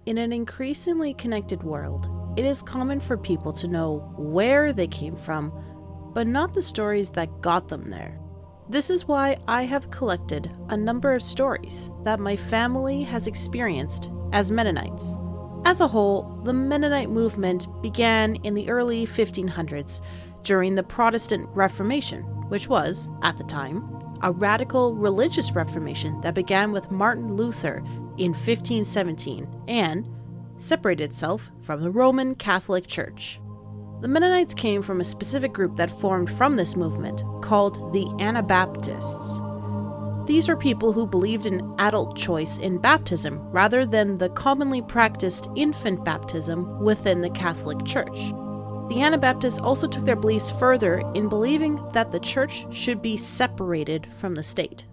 In an increasingly connected world, it is common for people to know where they came from, but not the stories that got them there. This is why I have collected a number of stories that my family has experienced as Mennonites. As a whole, the Mennonite movement began in the early 1500s during the Protestant Reformation, which was, at the time, a radical religious reformation that began with Martin Luther in 1517 and separated itself from the Roman Catholic Church. The Mennonites came from a specific group that formed from this movement, called the Anabaptists. These were people who believed in adult choice in baptism rather than the commonly practiced infant baptism within the Catholic Church. The Anabaptists also took their beliefs further in believing that the church should be separated from the state.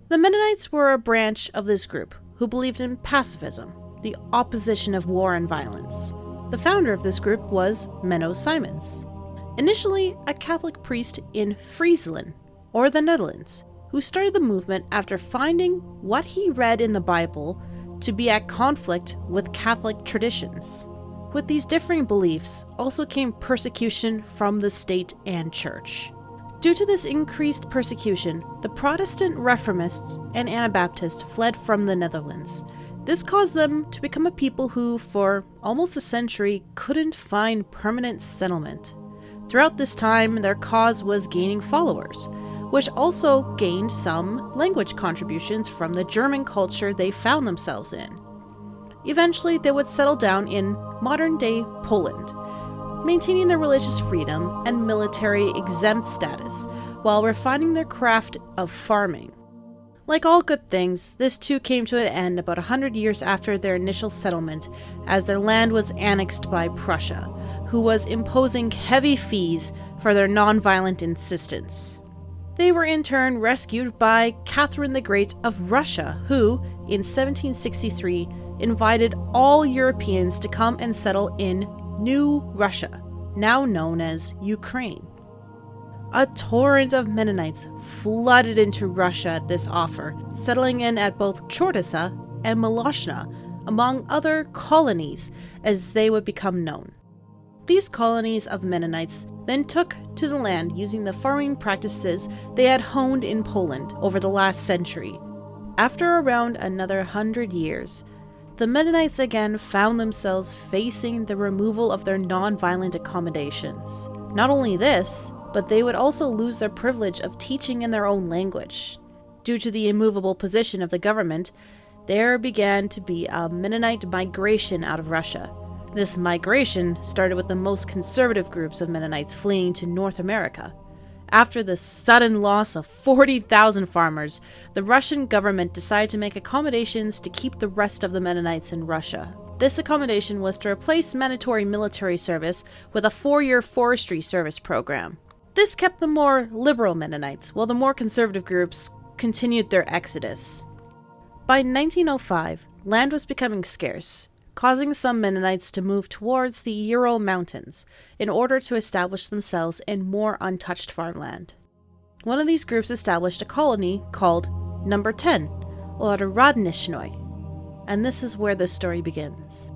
The Mennonites were a branch of this group who believed in pacifism, the opposition of war and violence. The founder of this group was Menno Simons, initially a Catholic priest in Friesland, or the Netherlands, who started the movement after finding what he read in the Bible to be at conflict with Catholic traditions. With these differing beliefs also came persecution from the state and church. Due to this increased persecution, the Protestant Reformists and Anabaptists fled from the Netherlands. This caused them to become a people who, for almost a century, couldn't find permanent settlement. Throughout this time, their cause was gaining followers, which also gained some language contributions from the German culture they found themselves in. Eventually, they would settle down in modern-day Poland, maintaining their religious freedom and military exempt status while refining their craft of farming. Like all good things, this too came to an end about 100 years after their initial settlement, as their land was annexed by Prussia, who was imposing heavy fees for their non-violent insistence. They were in turn rescued by Catherine the Great of Russia, who, in 1763, invited all Europeans to come and settle in New Russia, now known as Ukraine. A torrent of Mennonites flooded into Russia at this offer, settling in at both Chortasa and Molochna, among other colonies as they would become known. These colonies of Mennonites then took to the land using the farming practices they had honed in Poland over the last century. After around another 100 years, the Mennonites again found themselves facing the removal of their non-violent accommodations. Not only this, but they would also lose their privilege of teaching in their own language. Due to the immovable position of the government, there began to be a Mennonite migration out of Russia. This migration started with the most conservative groups of Mennonites fleeing to North America. After the sudden loss of 40,000 farmers, the Russian government decided to make accommodations to keep the rest of the Mennonites in Russia. This accommodation was to replace mandatory military service with a 4-year forestry service program. This kept the more liberal Mennonites, while the more conservative groups continued their exodus. By 1905, land was becoming scarce, causing some Mennonites to move towards the Ural Mountains in order to establish themselves in more untouched farmland. One of these groups established a colony called Number 10, or Radnishnoi, and this is where the story begins.